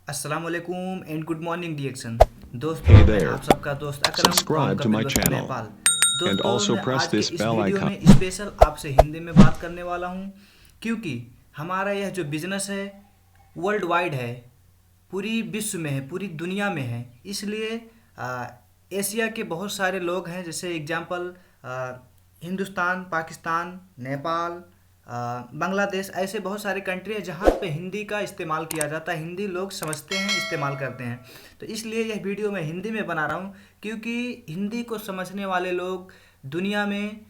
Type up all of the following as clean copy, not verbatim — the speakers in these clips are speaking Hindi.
अस्सलामुअलैकुम एंड गुड मॉर्निंग डिएक्शन। Hey दोस्तों, मैं there, आप सबका दोस्त Akram from subscribe to Kapil my वस्तु channel नेपाल। and दोस्तों, also मैं press आज के this इस bell वीडियो icon. में स्पेशल आपसे हिंदी में बात करने वाला हूँ, क्योंकि हमारा यह जो बिज़नेस है वर्ल्ड वाइड है, पूरी विश्व में है, पूरी दुनिया में है। इसलिए एशिया के बहुत सारे लोग हैं, जैसे एग्जांपल हिंदुस्तान, पाकिस्तान, नेपाल, बांग्लादेश, ऐसे बहुत सारे कंट्री हैं जहाँ पे हिंदी का इस्तेमाल किया जाता है। हिंदी लोग समझते हैं, इस्तेमाल करते हैं। तो इसलिए यह वीडियो मैं हिंदी में बना रहा हूँ, क्योंकि हिंदी को समझने वाले लोग दुनिया में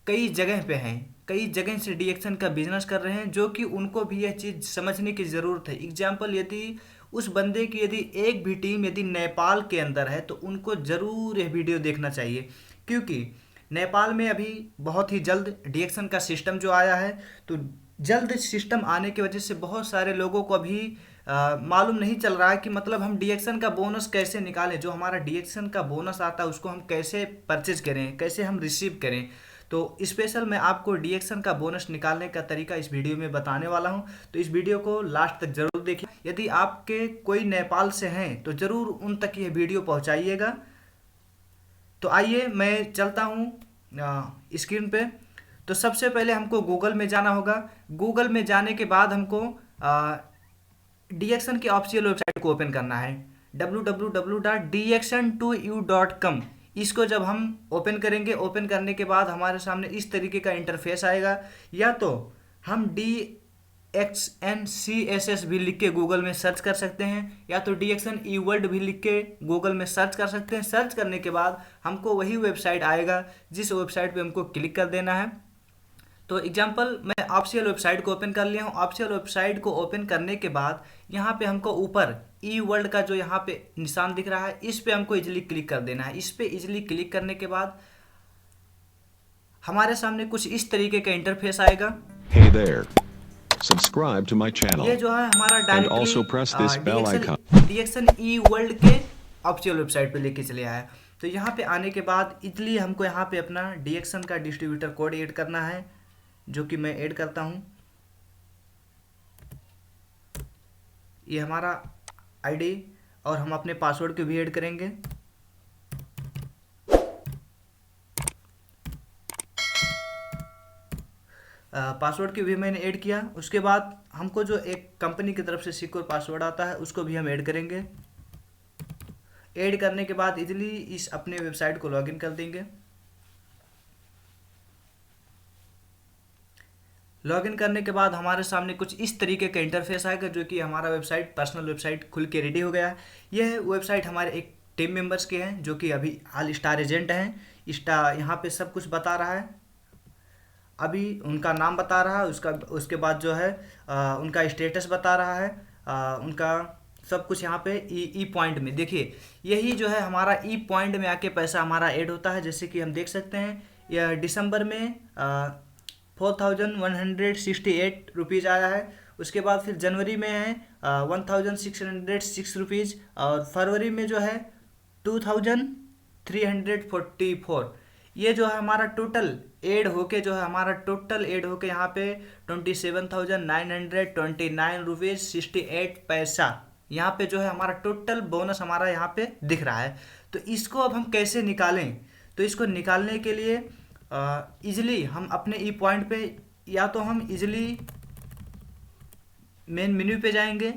कई जगह पे हैं, कई जगह से डीएक्शन का बिजनेस कर रहे हैं, जो कि उनको भी यह चीज़ समझने की ज़रूरत है। एग्जाम्पल, यदि उस बंदे की यदि एक भी टीम यदि नेपाल के अंदर है तो उनको ज़रूर यह वीडियो देखना चाहिए, क्योंकि नेपाल में अभी बहुत ही जल्द डीएक्शन का सिस्टम जो आया है। तो जल्द सिस्टम आने की वजह से बहुत सारे लोगों को अभी मालूम नहीं चल रहा है कि मतलब हम डीएक्शन का बोनस कैसे निकालें। जो हमारा डीएक्शन का बोनस आता है उसको हम कैसे परचेज करें, कैसे हम रिसीव करें। तो स्पेशल मैं आपको डीएक्शन का बोनस निकालने का तरीका इस वीडियो में बताने वाला हूं। तो इस वीडियो को लास्ट तक जरूर देखिए। यदि आपके कोई नेपाल से हैं तो ज़रूर उन तक ये वीडियो पहुंचाइएगा। तो आइए मैं चलता हूँ स्क्रीन पे। तो सबसे पहले हमको गूगल में जाना होगा। गूगल में जाने के बाद हमको डीएक्शन की ऑफिशियल वेबसाइट को ओपन करना है, www.dxn2u.com। इसको जब हम ओपन करेंगे, ओपन करने के बाद हमारे सामने इस तरीके का इंटरफेस आएगा। या तो हम DXNCSS भी लिख के गूगल में सर्च कर सकते हैं, या तो DXN ई वर्ल्ड भी लिख के गूगल में सर्च कर सकते हैं। सर्च करने के बाद हमको वही वेबसाइट आएगा, जिस वेबसाइट पे हमको क्लिक कर देना है। तो एग्जांपल, मैं ऑफिशियल वेबसाइट को ओपन कर लिया हूँ। ऑफिशियल वेबसाइट को ओपन करने के बाद यहाँ पे हमको ऊपर ई वर्ल्ड का जो यहाँ पे निशान दिख रहा है, इस पे हमको इजीली क्लिक कर देना है। इस पे इजीली क्लिक करने के बाद हमारे सामने कुछ इस तरीके का इंटरफेस आएगा। Hey there, subscribe to my ये channel जो है हमारा and directly also press this bell डीएक्सन icon. डीएक्सन ई वर्ल्ड के ऑफिशियल वेबसाइट पे लेके चले आया है। तो यहाँ पे आने के बाद इजली हमको यहाँ पे अपना डीएक्सन का डिस्ट्रीब्यूटर कोड ऐड करना है, जो कि मैं ऐड करता हूँ। ये हमारा आईडी, और हम अपने पासवर्ड को भी ऐड करेंगे। पासवर्ड की भी मैंने ऐड किया। उसके बाद हमको जो एक कंपनी की तरफ से सिक्योर पासवर्ड आता है उसको भी हम ऐड करेंगे। ऐड करने के बाद इजीली इस अपने वेबसाइट को लॉगिन कर देंगे। लॉगिन करने के बाद हमारे सामने कुछ इस तरीके का इंटरफेस आएगा, जो कि हमारा वेबसाइट, पर्सनल वेबसाइट खुल के रेडी हो गया है। यह वेबसाइट हमारे एक टीम मेंबर्स के हैं, जो कि अभी ऑल स्टार एजेंट हैं। यहाँ पे सब कुछ बता रहा है। अभी उनका नाम बता रहा है, उसके बाद जो है उनका स्टेटस बता रहा है, उनका सब कुछ यहाँ पे ई पॉइंट में देखिए। यही जो है हमारा ई पॉइंट में आके पैसा हमारा ऐड होता है। जैसे कि हम देख सकते हैं, यह दिसंबर में 4168 रुपीज़ आया है। उसके बाद फिर जनवरी में है 1606 रुपीज़, और फरवरी में जो है 2344। ये जो है हमारा टोटल ऐड होके यहाँ पे 27,929 रुपीज़ 68 पैसा यहाँ पे जो है हमारा टोटल बोनस हमारा यहाँ पे दिख रहा है। तो इसको अब हम कैसे निकालें? तो इसको निकालने के लिए इजीली हम अपने ई पॉइंट पे, या तो हम इजीली मेन मेन्यू पे जाएंगे।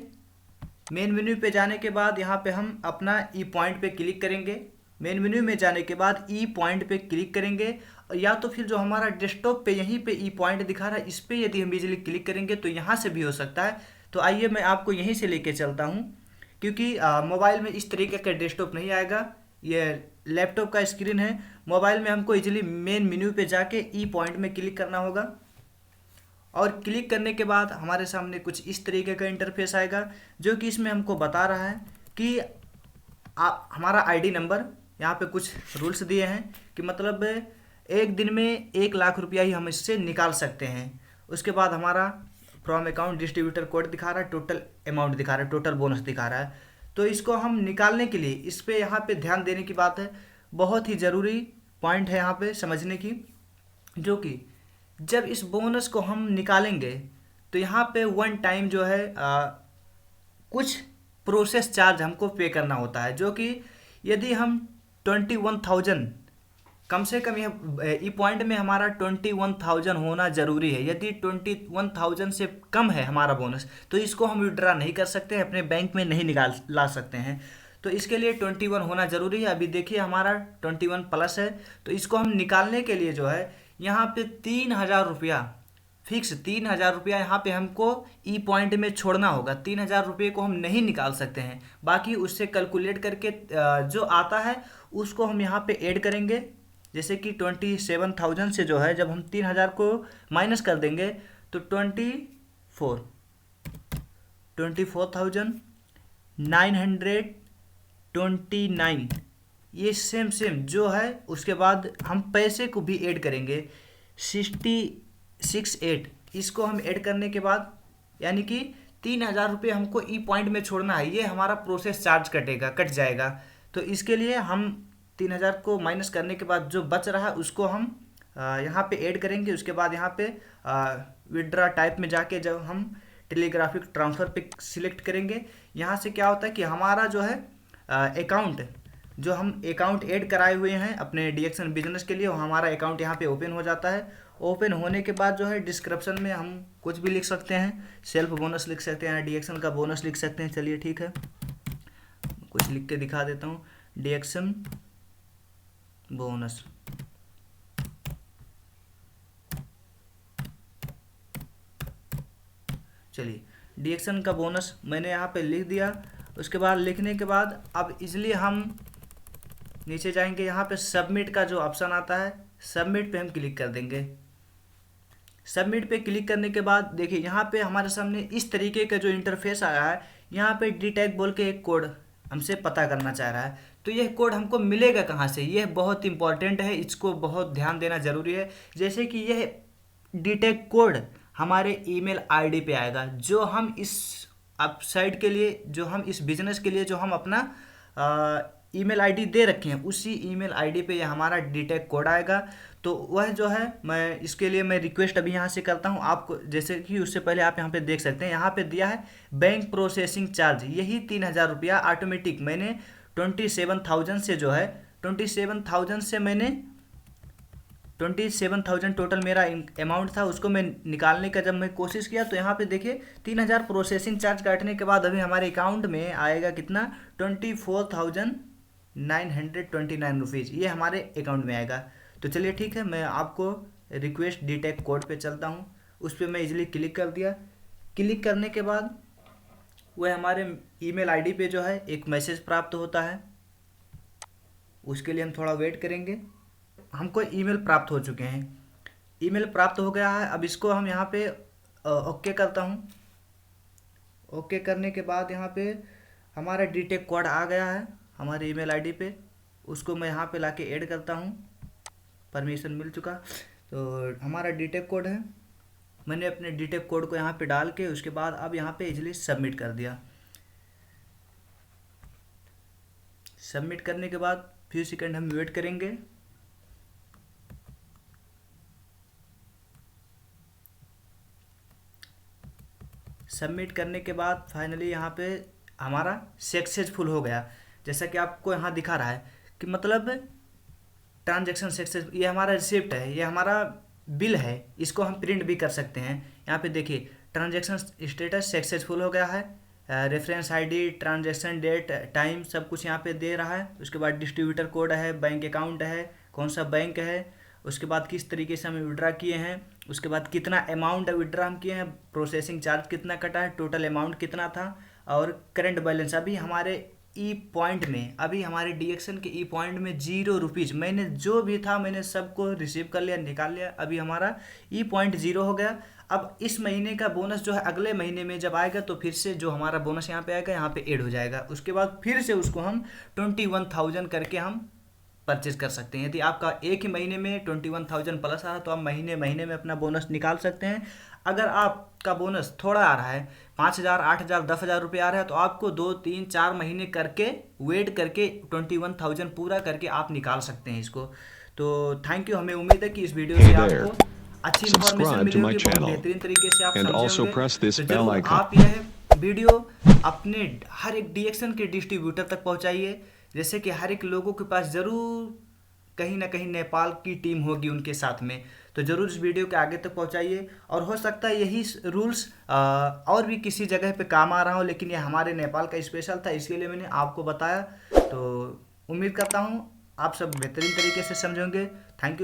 मेन मेन्यू पे जाने के बाद यहाँ पे हम अपना ई पॉइंट पे क्लिक करेंगे। मेन मेन्यू में जाने के बाद ई पॉइंट पे क्लिक करेंगे, या तो फिर जो हमारा डेस्कटॉप पे यहीं पे ई पॉइंट दिखा रहा है, इस पे यदि हम इजीली क्लिक करेंगे तो यहाँ से भी हो सकता है। तो आइए मैं आपको यहीं से लेके चलता हूँ, क्योंकि मोबाइल में इस तरीके का डेस्कटॉप नहीं आएगा। ये लैपटॉप का स्क्रीन है। मोबाइल में हमको इजीली मेन मेन्यू पे जाके ई पॉइंट में क्लिक करना होगा, और क्लिक करने के बाद हमारे सामने कुछ इस तरीके का इंटरफेस आएगा, जो कि इसमें हमको बता रहा है कि हमारा आईडी नंबर, यहाँ पे कुछ रूल्स दिए हैं कि मतलब एक दिन में 1 लाख रुपया ही हम इससे निकाल सकते हैं। उसके बाद हमारा फ्रॉम अकाउंट डिस्ट्रीब्यूटर कोड दिखा रहा है, टोटल अमाउंट दिखा रहा है, टोटल बोनस दिखा रहा है। तो इसको हम निकालने के लिए इस पे यहाँ पे ध्यान देने की बात है। बहुत ही ज़रूरी पॉइंट है यहाँ पे समझने की, जो कि जब इस बोनस को हम निकालेंगे तो यहाँ पे वन टाइम जो है कुछ प्रोसेस चार्ज हमको पे करना होता है, जो कि यदि हम 21,000 कम से कम यह ई पॉइंट में हमारा 21,000 होना ज़रूरी है। यदि 21,000 से कम है हमारा बोनस तो इसको हम विड्रा नहीं कर सकते हैं, अपने बैंक में नहीं निकाल ला सकते हैं। तो इसके लिए 21 होना ज़रूरी है। अभी देखिए हमारा 21 प्लस है, तो इसको हम निकालने के लिए जो है यहाँ पे 3,000 रुपया फिक्स 3,000 रुपया यहाँ पे हमको ई पॉइंट में छोड़ना होगा। 3,000 रुपये को हम नहीं निकाल सकते हैं, बाकी उससे कैलकुलेट करके जो आता है उसको हम यहाँ पे ऐड करेंगे। जैसे कि 27,000 से जो है जब हम 3,000 को माइनस कर देंगे तो 24,929 ये सेम जो है। उसके बाद हम पैसे को भी ऐड करेंगे 68, इसको हम ऐड करने के बाद यानी कि 3,000 रुपये हमको ई पॉइंट में छोड़ना है। ये हमारा प्रोसेस चार्ज कट जाएगा। तो इसके लिए हम 3,000 को माइनस करने के बाद जो बच रहा है उसको हम यहाँ पे ऐड करेंगे। उसके बाद यहाँ पे विड्रा टाइप में जाके जब हम टेलीग्राफिक ट्रांसफ़र पे सिलेक्ट करेंगे, यहाँ से क्या होता है कि हमारा जो है अकाउंट जो हम अकाउंट ऐड कराए हुए हैं अपने डीएक्सन बिजनेस के लिए, वो हमारा अकाउंट यहाँ पे ओपन हो जाता है। ओपन होने के बाद जो है डिस्क्रिप्शन में हम कुछ भी लिख सकते हैं, सेल्फ बोनस लिख सकते हैं, डीएक्सन का बोनस लिख सकते हैं। चलिए ठीक है, कुछ लिख के दिखा देता हूँ, डीएक्सन बोनस। चलिए डीएक्सन का बोनस मैंने यहाँ पे लिख दिया। उसके बाद लिखने के बाद अब इसलिए हम नीचे जाएंगे, यहाँ पे सबमिट का जो ऑप्शन आता है सबमिट पे हम क्लिक कर देंगे। सबमिट पे क्लिक करने के बाद देखिए यहाँ पे हमारे सामने इस तरीके का जो इंटरफेस आया है, यहाँ पे डी टैग बोल के एक कोड हमसे पता करना चाह रहा है। तो यह कोड हमको मिलेगा कहाँ से, यह बहुत इंपॉर्टेंट है, इसको बहुत ध्यान देना ज़रूरी है। जैसे कि यह डी टैग कोड हमारे ईमेल आईडी पे आएगा, जो हम इस वेबसाइट के लिए, जो हम इस बिज़नेस के लिए जो हम अपना ईमेल आईडी दे रखे हैं, उसी ईमेल आईडी पे यह हमारा डी टैग कोड आएगा। तो वह जो है मैं इसके लिए मैं रिक्वेस्ट अभी यहाँ से करता हूँ आपको, जैसे कि उससे पहले आप यहाँ पे देख सकते हैं, यहाँ पे दिया है बैंक प्रोसेसिंग चार्ज, यही 3,000 रुपया ऑटोमेटिक मैंने 27,000 से जो है 27,000 से मैंने 27,000 टोटल मेरा अमाउंट था, उसको मैं निकालने का जब मैं कोशिश किया तो यहाँ पे देखिए 3,000 प्रोसेसिंग चार्ज काटने के बाद अभी हमारे अकाउंट में आएगा कितना 24,929 रुपीज़, ये हमारे अकाउंट में आएगा। तो चलिए ठीक है, मैं आपको रिक्वेस्ट डी टैग कोड पे चलता हूँ, उस पर मैं इजीली क्लिक कर दिया। क्लिक करने के बाद वह हमारे ईमेल आईडी पे जो है एक मैसेज प्राप्त होता है, उसके लिए हम थोड़ा वेट करेंगे। हमको ईमेल प्राप्त हो चुके हैं, ईमेल प्राप्त हो गया है। अब इसको हम यहाँ पे ओके करता हूँ। ओके करने के बाद यहाँ पे हमारा डी टैग कोड आ गया है हमारे ईमेल आईडी पे, उसको मैं यहाँ पे लाके ऐड करता हूँ। परमिशन मिल चुका, तो हमारा डी टैग कोड है, मैंने अपने डी टैग कोड को यहाँ पे डाल के उसके बाद अब यहाँ पे इजीली सबमिट कर दिया। सबमिट करने के बाद फ्यू सेकंड हम वेट करेंगे। सबमिट करने के बाद फाइनली यहाँ पे हमारा सक्सेसफुल हो गया, जैसा कि आपको यहाँ दिखा रहा है कि मतलब ट्रांजैक्शन सक्सेस। ये हमारा रिसिप्ट है, ये हमारा बिल है, इसको हम प्रिंट भी कर सकते हैं। यहाँ पे देखिए ट्रांजैक्शन स्टेटस सक्सेसफुल हो गया है, reference ID, transaction date, time सब कुछ यहाँ पे दे रहा है। उसके बाद डिस्ट्रीब्यूटर कोड है, बैंक अकाउंट है, कौन सा बैंक है, उसके बाद किस तरीके से हम विड्रा किए हैं, उसके बाद कितना अमाउंट विड्रा हम किए हैं, प्रोसेसिंग चार्ज कितना कटा है, टोटल अमाउंट कितना था, और करंट बैलेंस। अभी हमारे ई पॉइंट में, अभी हमारे डीएक्सन के ई पॉइंट में 0 रुपीज़, मैंने जो भी था मैंने सबको रिसीव कर लिया, निकाल लिया। अभी हमारा ई पॉइंट 0 हो गया। अब इस महीने का बोनस जो है अगले महीने में जब आएगा तो फिर से जो हमारा बोनस यहाँ पे आएगा यहाँ पे ऐड हो जाएगा। उसके बाद फिर से उसको हम 21,000 करके हम परचेज कर सकते हैं। यदि आपका एक ही महीने में 21,000 प्लस आ रहा है तो आप महीने महीने में अपना बोनस निकाल सकते हैं। अगर आपका बोनस थोड़ा आ रहा है, 5,000, 8,000, 10,000 रुपये आ रहा है, तो आपको 2, 3, 4 महीने करके वेट करके 21,000 पूरा करके आप निकाल सकते हैं इसको। तो थैंक यू, हमें उम्मीद है कि इस वीडियो से आपको अच्छी इन्फॉर्मेशन मिली होगी, बहुत बेहतरीन तरीके से आप समझे होंगे। तो जरूर आप यह वीडियो अपने हर एक डीएक्शन के डिस्ट्रीब्यूटर तक पहुंचाइए, जैसे कि हर एक लोगों के पास ज़रूर कहीं ना कहीं नेपाल की टीम होगी उनके साथ में, तो ज़रूर इस वीडियो के आगे तक पहुंचाइए। और हो सकता है यही रूल्स और भी किसी जगह पे काम आ रहा हो, लेकिन ये हमारे नेपाल का स्पेशल था, इसके लिए मैंने आपको बताया। तो उम्मीद करता हूँ आप सब बेहतरीन तरीके से समझोगे। Thank you.